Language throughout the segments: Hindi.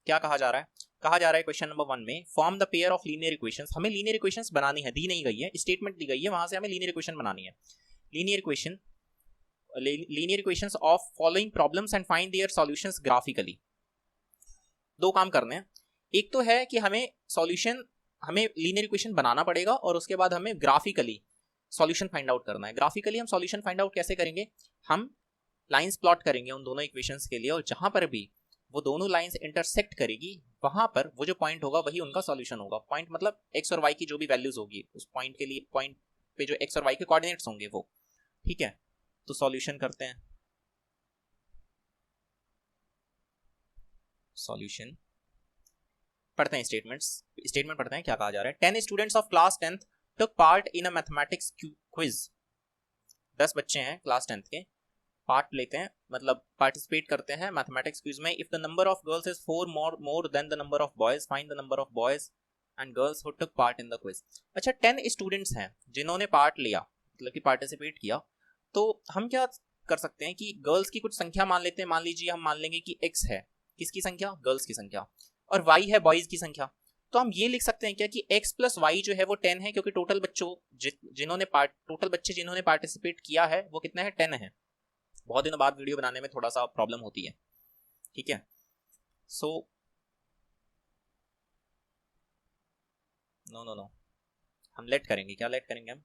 क्या कहा जा रहा है? कहा जा रहा है क्वेश्चन नंबर 1 में form the pair of linear equations. हमें लीनियर इक्वेशंस बनानी है, दी नहीं गई है, स्टेटमेंट दी गई है, वहां से हमें लीनियर इक्वेशन बनानी है। Linear equations of following problems and find their solutions graphically. दो काम करने हैं। एक तो है कि हमें लीनियर इक्वेशन बनाना पड़ेगा और उसके बाद हमें ग्राफिकली सॉल्यूशन फाइंड आउट करना है। ग्राफिकली हम सॉल्यूशन फाइंड आउट कैसे करेंगे? हम लाइंस प्लॉट करेंगे उन दोनों इक्वेशंस के लिए, और जहां पर भी वो दोनों लाइंस इंटरसेक्ट करेगी वहां पर वो जो पॉइंट होगा वही उनका सॉल्यूशन होगा। पॉइंट मतलब एक्स और वाई की जो भी वैल्यूज होगी उस पॉइंट के लिए, पॉइंट पे जो एक्स और वाई के कोऑर्डिनेट्स होंगे वो, ठीक है। तो सॉल्यूशन करते हैं। सॉल्यूशन पढ़ते हैं, स्टेटमेंट पढ़ते हैं क्या कहा जा रहा है। 10 students of class 10th took part in a mathematics quiz। 10 बच्चे हैं क्लास 10th के, पार्ट लेते हैं मतलब पार्टिसिपेट करते हैं मैथमेटिक्स क्विज में। If the number of girls is 4 more than the number of boys, find the number of boys and girls who took part in the quiz. अच्छा, 10 स्टूडेंट्स हैं जिन्होंने पार्ट लिया, मतलब कि पार्टिसिपेट किया। तो हम क्या कर सकते हैं कि गर्ल्स की कुछ संख्या मान लेते हैं। मान लीजिए हम मान लेंगे कि x है, किसकी संख्या? गर्ल्स की संख्या, और y है बॉयज की संख्या। तो हम ये लिख सकते हैं क्या कि x प्लस वाई जो है वो 10 है, क्योंकि टोटल बच्चे जिन्होंने पार्टिसिपेट किया है वो कितने हैं? 10 है। बहुत दिनों बाद वीडियो बनाने में थोड़ा सा प्रॉब्लम होती है, ठीक है। सो नो हम लेट करेंगे। क्या लेट करेंगे हम?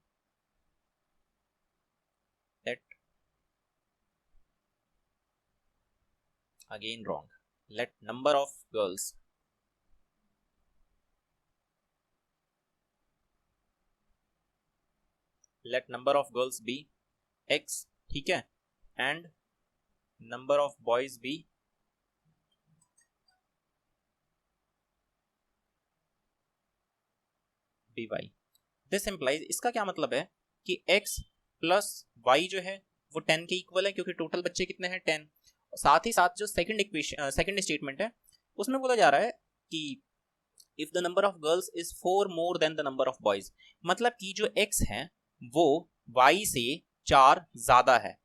Let, again wrong. Let number of girls, let number of girls be x, ठीक है, and number of boys be by। This implies, इसका क्या मतलब है कि x प्लस वाई जो है वो 10 के इक्वल है, क्योंकि टोटल बच्चे कितने हैं? 10। साथ ही साथ जो सेकंड स्टेटमेंट है उसमें बोला जा रहा है कि if the number of girls is 4 more than the number of boys, मतलब कि जो x है वो y से 4 ज्यादा है,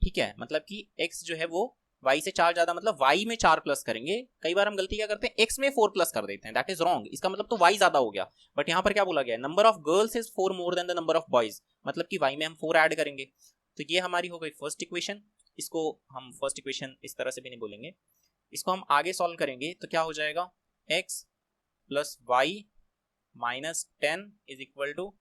ठीक है। मतलब कि x जो है वो y से 4 ज्यादा, मतलब y में 4 प्लस करेंगे। कई बार हम गलती क्या करते हैं, x में 4 प्लस कर देते हैं, दैट इज रॉन्ग। इसका मतलब तो y ज्यादा हो गया, बट यहां पर क्या बोला गया है? Number of girls is 4 more than the number of boys, मतलब कि y में हम 4 ऐड करेंगे। तो ये हमारी हो गई फर्स्ट इक्वेशन। इसको हम फर्स्ट इक्वेशन इस तरह से भी नहीं बोलेंगे, इसको हम आगे सॉल्व करेंगे तो क्या हो जाएगा? x plus y minus 10 is equal to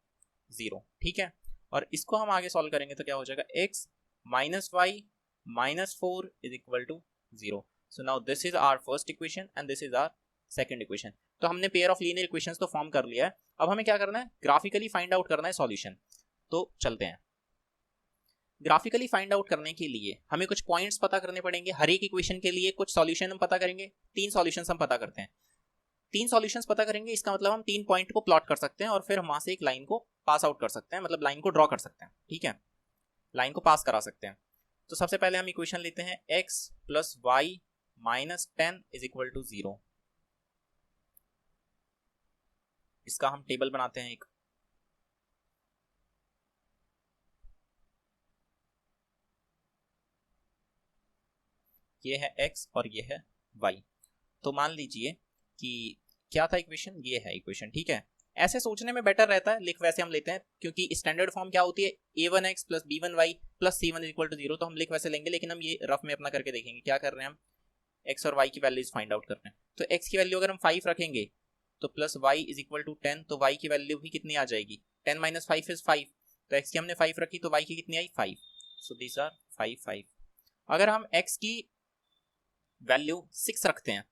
0, ठीक है। और इसको हम आगे सॉल्व करेंगे तो क्या हो जाएगा? x minus y minus 4 is equal to 0. So now this is our first equation and this is our second equation. तो हमने पेयर ऑफ लीनियर इक्वेशंस तो फॉर्म कर लिया है। अब हमें क्या करना है? ग्राफिकली फाइंड आउट करना है सॉल्यूशन। तो चलते हैं। ग्राफिकली फाइंड आउट करने के लिए हमें कुछ पॉइंट्स पता करने पड़ेंगे। हर एक इक्वेशन के लिए कुछ सॉल्यूशन हम पता करेंगे। 3 सॉल्यूशंस हम पता करते हैं। 3 सॉल्यूशंस पता करेंगे, इसका मतलब हम 3 पॉइंट को प्लॉट कर सकते हैं और फिर हम वहां से एक लाइन को पास आउट कर सकते हैं, मतलब लाइन को ड्रॉ कर सकते हैं, ठीक है, लाइन को पास करा सकते हैं। तो सबसे पहले हम इक्वेशन लेते हैं x plus y minus 10 is equal to 0। इसका हम टेबल बनाते हैं एक। ये है x और ये है y। तो मान लीजिए कि क्या था इक्वेशन? ये है इक्वेशन, ठीक है। ऐसे सोचने में बेटर रहता है, लिख वैसे हम लेते हैं, क्योंकि स्टैंडर्ड फॉर्म क्या होती है? a1x plus b1y plus c1 is equal to 0। तो हम लिख वैसे लेंगे, लेकिन हम ये रफ में अपना करके देखेंगे। क्या कर रहे हैं हम? x और y की वैल्यूज फाइंड आउट कर रहे हैं। तो x की वैल्यू अगर हम 5 रखेंगे तो plus y is equal to 10, तो y की वैल्यू भी कितनी आ जाएगी? 10 माइनस 5 इज 5। तो x की हमने 5 रखी तो y की कितनी आई? 5। So this are 5 5। अगर हम x की वैल्यू 6 रखते हैं,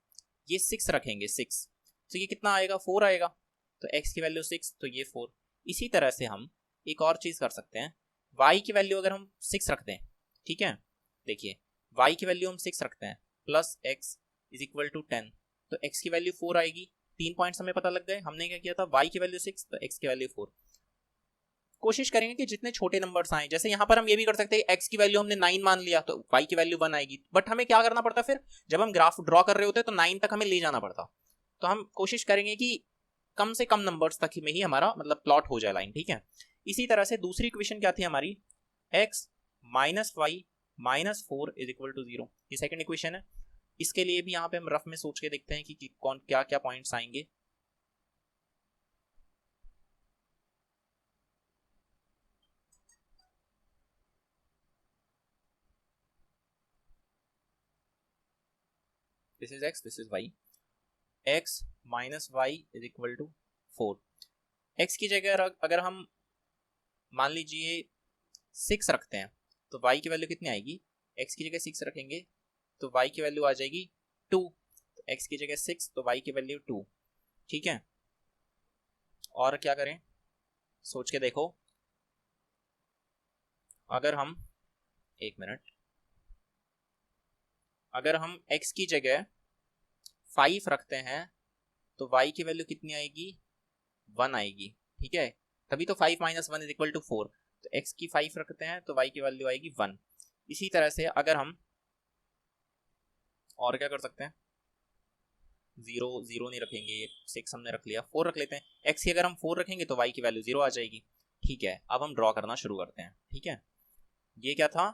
ये 6 रखेंगे 6, तो ये कितना आएगा? 4 आएगा। तो x की वैल्यू 6 तो ये 4। इसी तरह से हम एक और चीज कर सकते हैं। y की वैल्यू अगर हम 6 रखते हैं, ठीक है, देखिए y की वैल्यू हम 6 रखते हैं plus x is equal to 10, तो x की वैल्यू 4 आएगी। 3 पॉइंट्स हमें पता लग गए। हमने क्या किया था? y की वैल्यू 6 तो x की वैल्यू 4। कोशिश करेंगे कि जितने छोटे नंबर्स आए, जैसे यहाँ पर हम ये भी कर सकते हैं x की वैल्यू हमने 9 मान लिया तो y की वैल्यू 1 आएगी। बट हमें क्या करना पड़ता? फिर जब हम ग्राफ ड्रॉ कर रहे होते हैं तो 9 तक हमें ले जाना पड़ता। तो हम कोशिश करेंगे कि कम से कम नंबर्स तक में ही हमारा मतलब प्लॉट हो जाए लाइन, ठीक है। इसी तरह से दूसरी इक्वेशन क्या थी हमारी? x minus y minus 4 is equal to 0। ये सेकंड इक्वेशन है। इसके लिए भी यहाँ पे हम रफ में सोच के देखते हैं कि कौन क्या क्या पॉइंट्स आएंगे। This is x, this is y। x minus y is equal to 4। x की जगह अगर हम मान लीजिए 6 रखते हैं तो y की वैल्यू कितनी आएगी? x की जगह 6 रखेंगे तो y की वैल्यू आ जाएगी 2। तो x की जगह 6 तो y की वैल्यू 2। ठीक है, और क्या करें सोच के देखो। अगर हम एक मिनट, अगर हम x की जगह 5 रखते हैं तो y की वैल्यू कितनी आएगी? 1 आएगी। ठीक है, तभी तो 5 माइनस 1 इज इक्वल टू 4। तो x की 5 रखते हैं तो y की वैल्यू आएगी 1। इसी तरह से अगर हम और क्या कर सकते हैं, 0 0 नहीं रखेंगे, 6 हमने रख लिया, 4 रख लेते हैं। x की अगर हम 4 रखेंगे तो y की वैल्यू 0 आ जाएगी। ठीक है, अब हम ड्रॉ करना शुरू करते हैं। ठीक है, ये क्या था?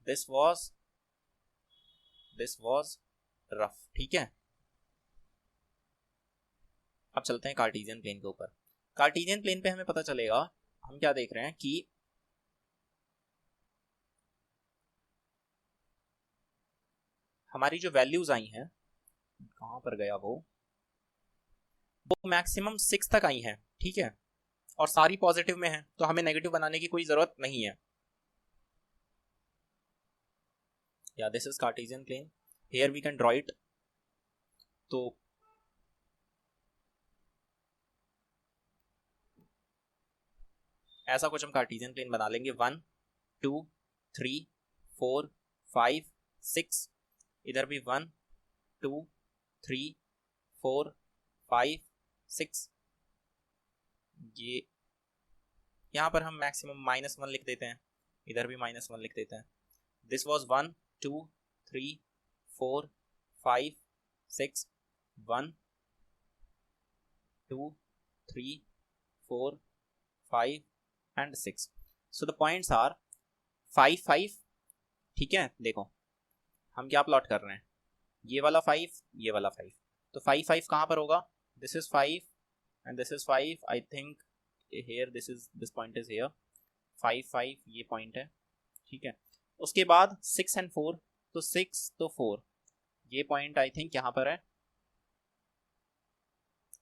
This was rough. ठीक है, अब चलते हैं कार्टेशियन प्लेन के ऊपर। कार्टेशियन प्लेन पे हमें पता चलेगा, हम क्या देख रहे हैं कि हमारी जो वैल्यूज आई हैं, कहां पर गया वो मैक्सिमम 6 तक आई हैं। ठीक है, और सारी पॉजिटिव में है तो हमें नेगेटिव बनाने की कोई जरूरत नहीं है। या this is Cartesian plane, here we can draw it. तो ऐसा कुछ हम कार्टेशियन प्लेन बना लेंगे। 1 2 3 4 5 6, इधर भी 1 2 3 4 5 6। ये यहाँ पर हम मैक्सिमम -1 लिख देते हैं, इधर भी -1 लिख देते हैं। This was 1 2 3 4 5 6, 1 2 3 4 5 and 6। So the points are 5 5। ठीक है, देखो हम क्या प्लॉट कर रहे हैं, ये वाला 5 ये वाला 5। तो 5 5 कहाँ पर होगा? This is 5 and this is 5। I think here this point is here. 5 5 ये पॉइंट है। ठीक है, उसके बाद 6 एंड 4, तो 6 तो 4, ये पॉइंट आई थिंक यहाँ पर है।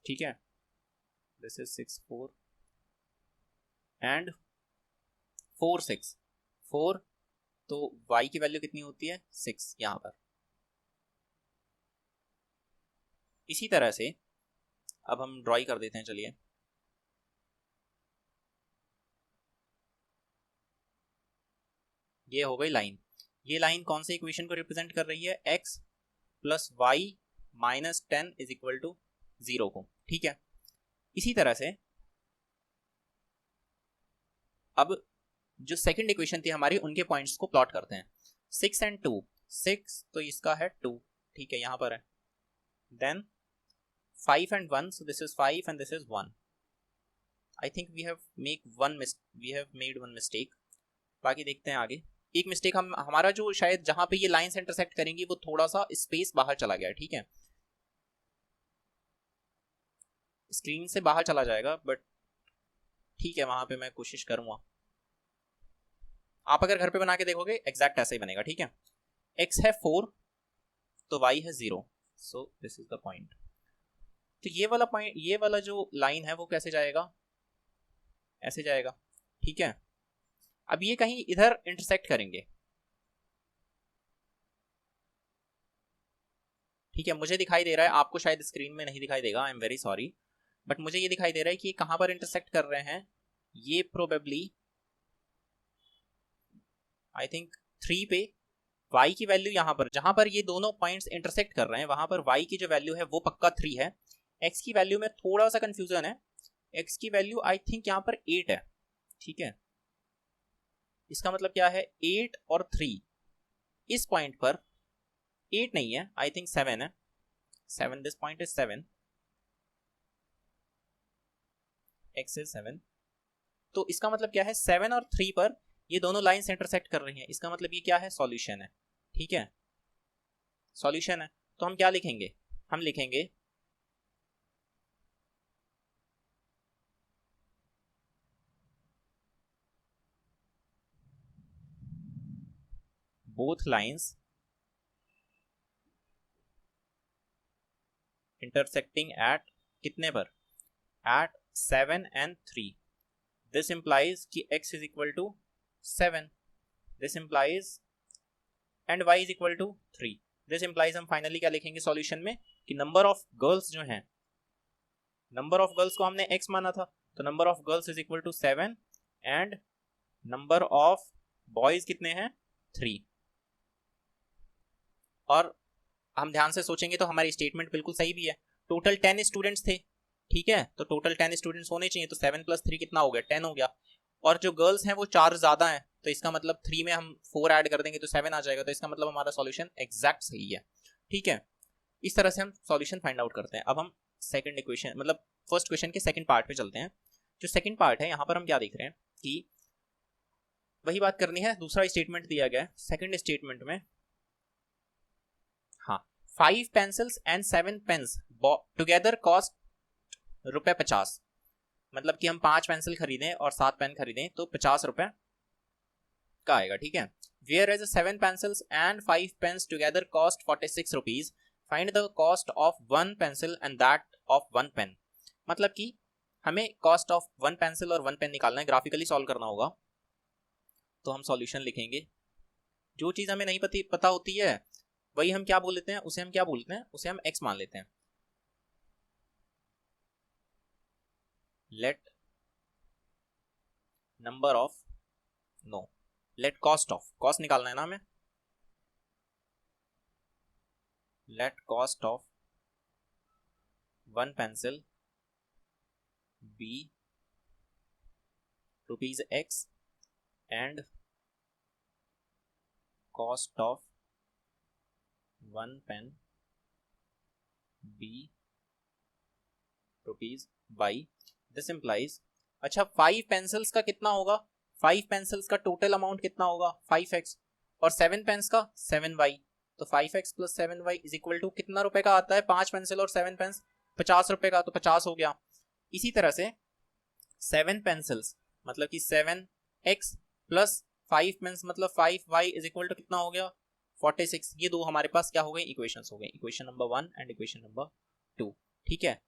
ठीक है, दिस इज 6 4 एंड 4 6 4, तो y की वैल्यू कितनी होती है? 6 यहाँ पर। इसी तरह से अब हम ड्रॉ कर देते हैं। चलिए, ये हो गई लाइन। ये लाइन कौन से इक्वेशन को रिप्रेजेंट कर रही है? x plus y minus 10 is equal to 0 को। ठीक है, इसी तरह से अब जो सेकंड इक्वेशन थी हमारी, उनके पॉइंट्स को प्लॉट करते हैं। 6 एंड 2, 6 तो इसका है 2। ठीक है, यहाँ पर है। Then 5 and 1, so this is 5 and this is 1. I think we have made one mistake. बाकी देखते हैं आगे। एक मिस्टेक हमारा जो शायद जहां पे ये लाइंस इंटरसेक्ट करेंगी वो थोड़ा सा स्पेस बाहर चला गया। ठीक है, स्क्रीन से बाहर चला जाएगा, बट ठीक है, वहां पे मैं कोशिश करूंगा। आप अगर घर पे बना के देखोगे एग्जैक्ट ऐसा ही बनेगा। ठीक है, x है 4 तो y है 0, so this is the point. तो ये वाला पॉइंट, ये वाला जो लाइन है वो कैसे जाएगा? ऐसे जाएगा। ठीक है, अब ये कहीं इधर इंटरसेक्ट करेंगे। ठीक है, मुझे दिखाई दे रहा है, आपको शायद स्क्रीन में नहीं दिखाई देगा, I am very sorry, but मुझे ये दिखाई दे रहा है कि कहां पर इंटरसेक्ट कर रहे हैं। ये प्रोबेबली आई थिंक 3 पे। y की वैल्यू यहां पर, जहां पर ये दोनों पॉइंट्स इंटरसेक्ट कर रहे हैं, वहां पर y की जो वैल्यू है वो पक्का 3 है। x की वैल्यू में थोड़ा सा कंफ्यूजन है, x की वैल्यू आई थिंक यहां पर 8 है। ठीक है, इसका मतलब क्या है? 8 और 3 इस पॉइंट पर 8 नहीं है, आई थिंक 7 है। 7, this point is 7, x is 7। तो इसका मतलब क्या है? 7 और 3 पर ये दोनों लाइंस इंटरसेक्ट कर रही हैं, इसका मतलब ये क्या है? सॉल्यूशन है। ठीक है, सॉल्यूशन है। तो हम क्या लिखेंगे, हम लिखेंगे बोथ लाइंस इंटरसेक्टिंग एट कितने पर, एट 7 and 3। दिस इंप्लाइज कि x is equal to 7, this implies and y is equal to 3। This implies हम फाइनली क्या लिखेंगे सॉल्यूशन में कि नंबर ऑफ गर्ल्स जो हैं, नंबर ऑफ गर्ल्स को हमने x माना था, तो number of girls is equal to 7 and number of boys कितने हैं 3। और हम ध्यान से सोचेंगे तो हमारी स्टेटमेंट बिल्कुल सही भी है। टोटल 10 स्टूडेंट्स थे, ठीक है, तो टोटल 10 स्टूडेंट्स होने चाहिए, तो 7 + 3 कितना हो गया, 10 हो गया। और जो गर्ल्स हैं वो 4 ज्यादा हैं, तो इसका मतलब 3 में हम 4 ऐड कर देंगे तो 7 आ जाएगा, तो इसका मतलब हमारा सॉल्यूशन एग्जैक्ट सही है, ठीक है। इस तरह से हम सॉल्यूशन फाइंड आउट करते हैं। अब हम सेकंड इक्वेशन मतलब फर्स्ट क्वेश्चन के सेकंड पार्ट पे चलते हैं। जो सेकंड पार्ट है, यहाँ पर हम क्या देख रहे हैं कि वही बात करनी है, दूसरा स्टेटमेंट दिया गया है सेकंड स्टेटमेंट में। हाँ, 5 pencils and 7 pens together cost ₹50। मतलब कि हम 5 पेंसिल खरीदें और 7 पेन खरीदें तो 50 रुपए का आएगा, ठीक है। Where as 7 pencils and 5 pens together cost 46 rupees, find the cost of 1 pencil and that of 1 pen. मतलब कि हमें कॉस्ट ऑफ 1 पेंसिल और 1 पेन निकालना है, ग्राफिकली सॉल्व करना होगा। तो हम सॉल्यूशन लिखेंगे, जो चीज हमें नहीं पता होती है वही हम क्या बोल लेते हैं, उसे हम क्या बोलते हैं, उसे हम x मान लेते हैं। Let number of, no, let cost of, cost निकालना है ना हमें, let cost of 1 pencil be ₹x and cost of 1 pen be ₹y। This implies, अच्छा 5 पेंसिल्स का कितना होगा, 5 पेंसिल्स का टोटल अमाउंट कितना होगा 5x, और 7 पेन्स का 7y। तो 5x + 7y is equal to कितना रुपए का आता है, 5 पेंसिल और 7 पेन्स 50 रुपए का, तो 50 हो गया। इसी तरह से 7 पेंसिल्स मतलब कि 7x + 5 पेन्स मतलब 5y इज इक्वल टू कितना हो गया 46। ये दो हमारे पास क्या हो गए, इक्वेशंस हो गए, equation number 1 and equation number 2, ठीक है।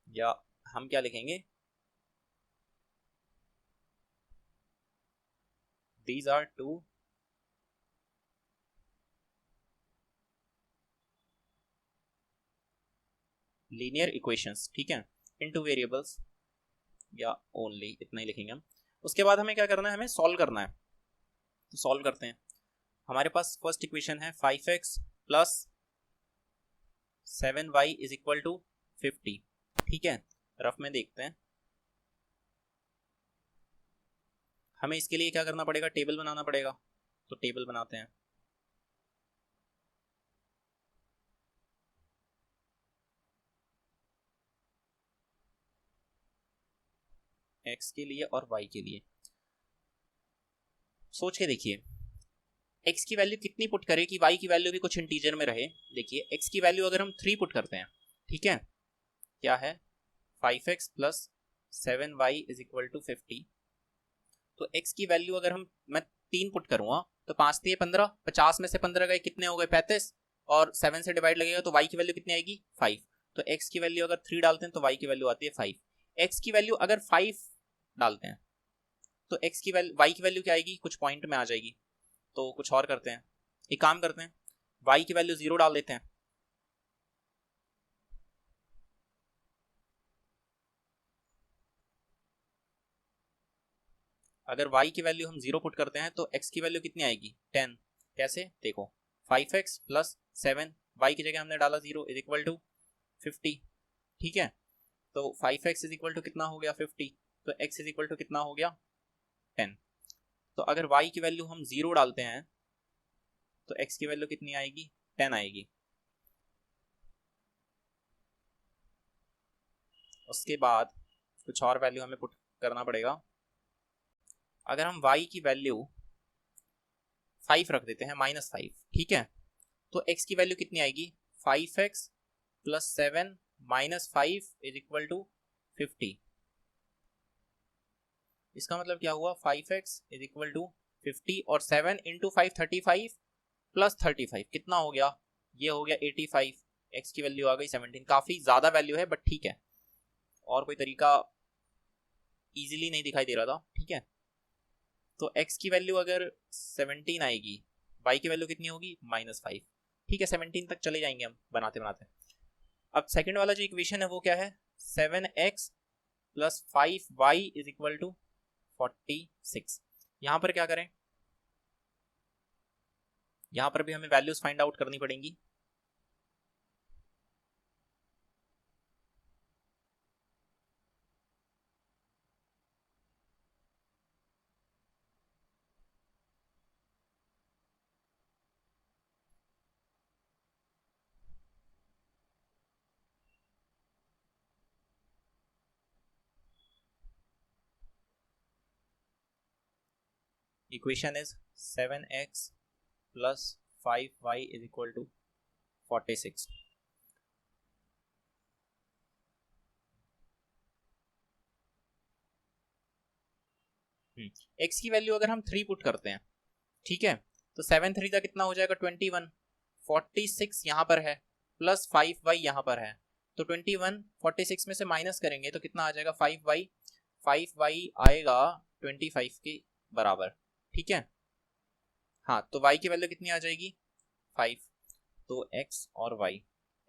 या हम क्या लिखेंगे, these are two linear equations, ठीक है, इन टू वेरिएबल्स, या ओनली इतना ही लिखेंगे हम। उसके बाद हमें क्या करना है, हमें सॉल्व करना है, तो सॉल्व करते हैं। हमारे पास फर्स्ट इक्वेशन है 5x + 7y is equal to 50, ठीक है। रफ में देखते हैं, हमें इसके लिए क्या करना पड़ेगा, टेबल बनाना पड़ेगा, तो टेबल बनाते हैं। x के लिए और y के लिए सोच के देखिए, x की वैल्यू कितनी पुट करें कि y की वैल्यू भी कुछ इंटीजर में रहे। देखिए x की वैल्यू अगर हम 3 पुट करते हैं, ठीक है, क्या है 5x + 7y is equal to 50। तो x की वैल्यू अगर मैं 3 पुट करूंगा तो 5 3 15, 50 में से 15 गए कितने हो गए 35, और 7 से डिवाइड लगेगा तो y की वैल्यू कितनी आएगी 5। तो x की वैल्यू अगर 3 डालते हैं तो y की वैल्यू आती है 5। x की वैल्यू अगर 5 डालते हैं तो x की वैल्यू y की वैल्यू क्या आएगी, कुछ पॉइंट में आ जाएगी। तो कुछ और करते हैं, एक काम करते हैं, y की वैल्यू 0 डाल देते हैं। अगर y की वैल्यू हम 0 पुट करते हैं तो x की वैल्यू कितनी आएगी 10। कैसे, देखो 5x + 7, y की जगह हमने डाला 0 इज इक्वल टू 50, ठीक है। तो 5x इज इक्वल टू कितना हो गया 50, तो x इज इक्वल टू कितना हो गया 10। तो अगर y की वैल्यू हम 0 डालते हैं तो x की वैल्यू कितनी आएगी 10 आएगी। उसके बाद कुछ और वैल्यू हमें पुट करना पड़ेगा। अगर हम y की वैल्यू 5 रख देते हैं, -5, ठीक है। तो x की वैल्यू कितनी आएगी, 5x plus 7 minus 5 is equal to 50। इसका मतलब क्या हुआ, 5x इज इक्वल टू 50 और 7 इंटू 5 35 प्लस 35 कितना हो गया, ये हो गया 85। x की वैल्यू आ गई 17। काफी ज्यादा वैल्यू है बट ठीक है, और कोई तरीका इजीली नहीं दिखाई दे रहा था, ठीक है। तो x की वैल्यू अगर 17 आएगी, y की वैल्यू कितनी होगी, -5, ठीक है। 17 तक चले जाएंगे हम बनाते बनाते। अब सेकंड वाला जो इक्वेशन है वो क्या है, 7x plus 5y is equal to 46। यहां पर क्या करें, यहां पर भी हमें वैल्यूज फाइंड आउट करनी पड़ेंगी। Equation is 7x plus 5y is equal to 46। x की वैल्यू अगर हम 3 पुट करते हैं, ठीक है, तो 7 3 का कितना हो जाएगा 21, 46 यहाँ पर है प्लस 5y यहाँ पर है, तो 21 46 में से माइनस करेंगे तो कितना आ जाएगा 5y, 5y आएगा 25 के बराबर, ठीक है। हाँ, तो y की वैल्यू कितनी आ जाएगी 5, तो x और y,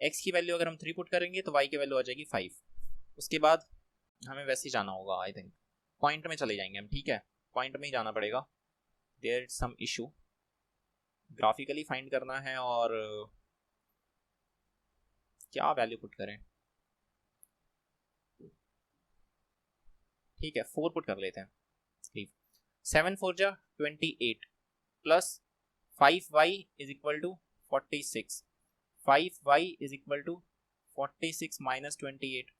x की वैल्यू अगर हम 3 पुट करेंगे तो y की वैल्यू आ जाएगी 5। उसके बाद हमें वैसे ही जाना होगा, आई थिंक पॉइंट में चले जाएंगे हम, ठीक है, पॉइंट में ही जाना पड़ेगा। There is some issue, graphically find करना है और क्या वैल्यू पुट करें, ठीक है 4 पुट कर लेते हैं। 7 4 जा 28 plus 5y is equal to 46, 5y is equal to 46 minus 28,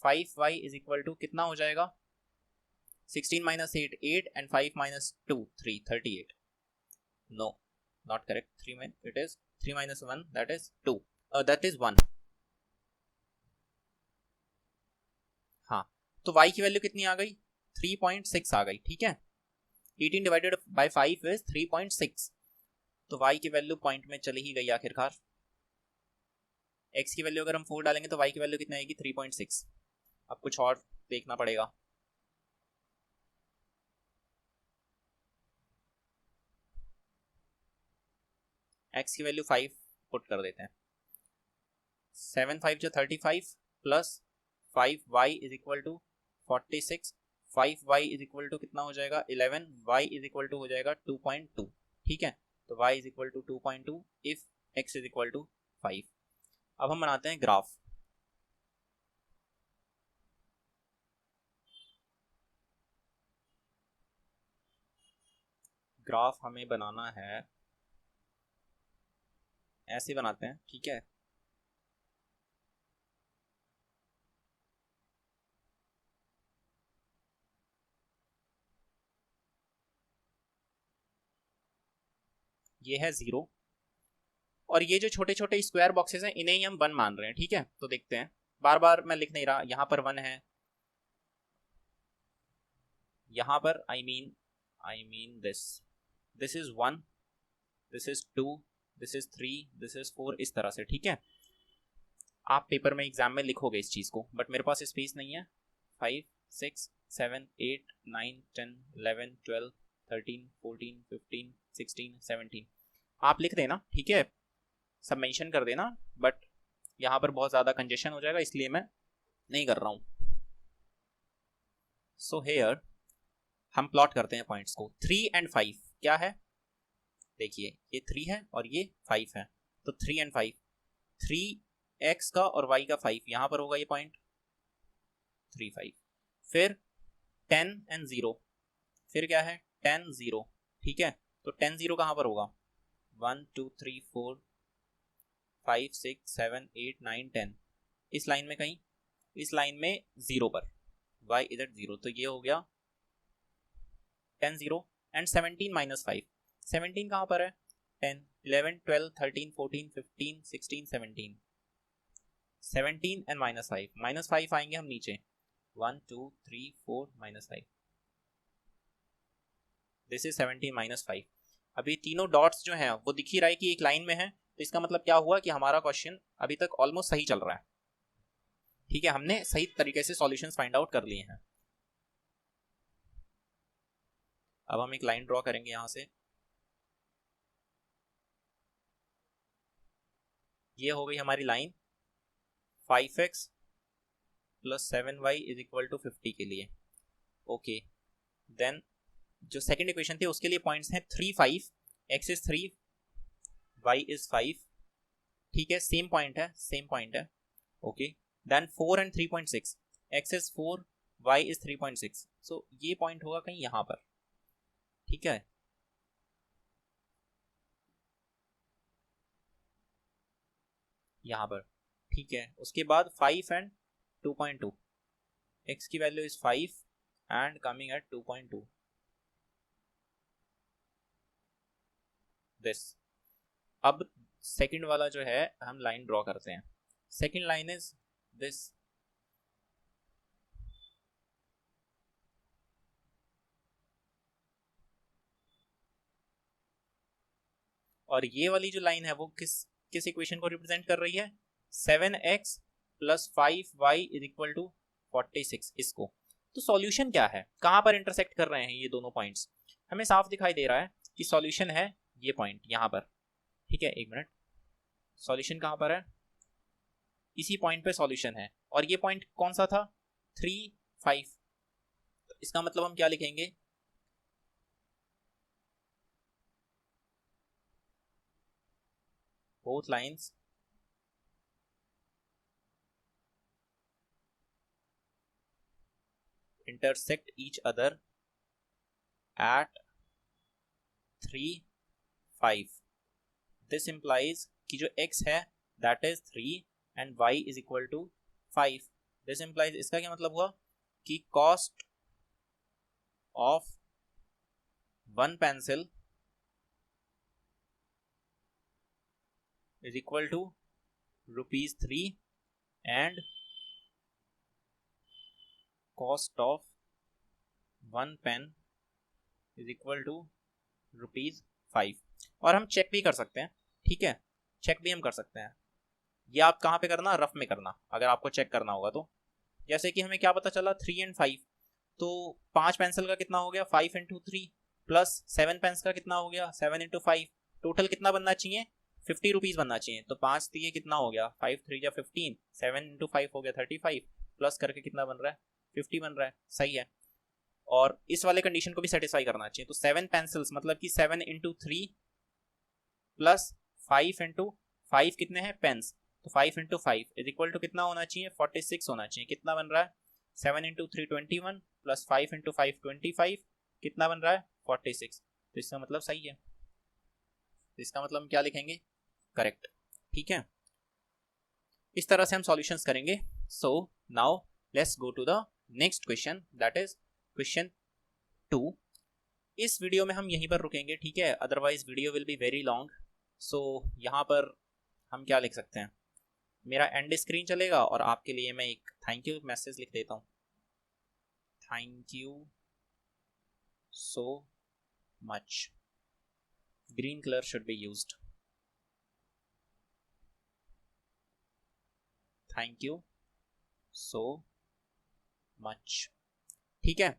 5y is equal to कितना हो जाएगा 16 minus 8 8 and 5 minus 2 3 38। No, not correct, 3 it is 3 minus 1 that is 2, that is 1। हाँ, तो y की वैल्यू कितनी आ गई 3.6 आ गई, ठीक है। 18 डिवाइडेड बाय 5 इज 3.6, तो y की वैल्यू पॉइंट में चली ही गई आखिरकार। x की वैल्यू अगर हम 4 डालेंगे तो y की वैल्यू कितनी आएगी 3.6। अब कुछ और देखना पड़ेगा। x की वैल्यू 5 पुट कर देते हैं, 7 5 जो 35 plus 5y is equal to 46, 5y is equal to कितना हो जाएगा 11, y इज इक्वल टू हो जाएगा 2.2, ठीक है। तो y is equal to 2.2 if x is equal to 5। अब हम बनाते हैं ग्राफ। ग्राफ हमें बनाना है, ऐसे बनाते हैं, ठीक है। ये है 0 और ये जो छोटे छोटे स्क्वायर बॉक्सेस हैं इन्हें ही हम 1 मान रहे हैं, ठीक है। तो देखते हैं, बार बार मैं लिख नहीं रहा, यहाँ पर 1 है, यहाँ पर I mean this is 1, this is 2, this is 3, this is 4, इस तरह से, ठीक है। आप पेपर में एग्जाम में लिखोगे इस चीज को, बट मेरे पास स्पेस नहीं है। 5 6 7 8 9 10 11 12 13 14 15 16 17 आप लिख देना, ठीक है, सब मेंशन कर देना, बट यहाँ पर बहुत ज़्यादा कंजेशन हो जाएगा इसलिए मैं नहीं कर रहा हूँ। सो हेयर हम प्लॉट करते हैं पॉइंट्स को। 3 and 5 क्या है, देखिए ये 3 है और ये 5 है, तो 3 and 5, 3x का और y का 5 यहाँ पर होगा ये पॉइंट 3 5। फिर 10 and 0, फिर क्या है 10 0, ठीक है। तो 10 0 कहाँ पर होगा 1 2 3 4 5 6 7 8 9 10, इस लाइन में कहीं, इस लाइन में 0 पर, y इज एट 0, तो ये हो गया 10 0 एंड 17 माइनस 5, 17 कहाँ पर है? 10, 11, 12, 13, 14, 15, 16, 17, 17 एंड -5 आएंगे हम नीचे, 1 2 3 4 -5, दिस इज 17 -5। अभी तीनों डॉट्स जो हैं वो दिख ही रहा है कि एक लाइन में है, तो इसका मतलब क्या हुआ कि हमारा क्वेश्चन अभी तक ऑलमोस्ट सही चल रहा है। ठीक है, हमने सही तरीके से सॉल्यूशंस फाइंड आउट कर लिए हैं। अब हम एक लाइन ड्रॉ करेंगे यहां से, ये हो गई हमारी लाइन 5x + 7y = 50 के लिए। ओके, देन जो सेकंड इक्वेशन थी उसके लिए पॉइंट्स हैं 3 5, x is 3, y is 5। ठीक है, सेम पॉइंट है। Okay, then 4 and 3.6, x is 4, y is 3.6, so ये पॉइंट होगा कहीं यहां पर। ठीक है, यहां पर। ठीक है, उसके बाद 5 and 2.2, x की value is 5 and coming at 2.2, this. अब सेकंड वाला जो है हम लाइन ड्रॉ करते हैं। सेकंड लाइन इज दिस, और ये वाली जो लाइन है वो किस किस इक्वेशन को रिप्रेजेंट कर रही है? 7x + 5y = 46, इसको। तो सॉल्यूशन क्या है, कहां पर इंटरसेक्ट कर रहे हैं ये दोनों पॉइंट्स? हमें साफ दिखाई दे रहा है कि सॉल्यूशन है ये पॉइंट यहां पर। ठीक है, एक मिनट, सॉल्यूशन कहां पर है? इसी पॉइंट पे सॉल्यूशन है, और ये पॉइंट कौन सा था? 3 5। तो इसका मतलब हम क्या लिखेंगे? both lines intersect each other at 3 5। this implies कि जो x है that is 3 and y is equal to 5। this implies, इसका क्या मतलब हुआ कि cost of one pencil is equal to ₹3 and cost of one pen is equal to ₹5। और हम चेक भी कर सकते हैं। ठीक है, चेक भी हम कर सकते हैं। ये आप कहाँ पे करना, रफ में करना अगर आपको चेक करना होगा तो। जैसे कि हमें क्या पता चला 3 and 5, तो 5 पेंसिल का कितना हो गया 5 into 3, प्लस 7 पेंस का कितना हो गया 7 into 5, टोटल कितना बनना चाहिए? ₹50 बनना चाहिए। तो 5 दिए कितना हो गया 5 3 जा 15, 7 into 5 हो गया 35, प्लस करके कितना बन रहा है 50 बन रहा है। सही है, और इस वाले कंडीशन को भी सेटिस्फाई करना चाहिए। तो 7 पेंसिल्स मतलब कि 7 into 3 प्लस 5 into 5 कितने हैं पेन्स, तो 5 into 5 इज इक्वल टू कितना होना चाहिए 46 होना चाहिए। कितना बन रहा है 7 into 3 21 प्लस 5 into 5 25, कितना बन रहा है 46। तो इसका मतलब सही है, तो इसका मतलब हम क्या लिखेंगे? करेक्ट। ठीक है, इस तरह से हम सॉल्यूशंस करेंगे। So now let's go to the next question, that is question 2। इस वीडियो में हम यहीं पर रुकेंगे। ठीक है, otherwise video will be very long. So यहाँ पर हम क्या लिख सकते हैं, मेरा एंड स्क्रीन चलेगा और आपके लिए मैं एक थैंक यू मैसेज लिख देता हूँ। Thank you so much, green colour should be used. Thank you so much. ठीक है,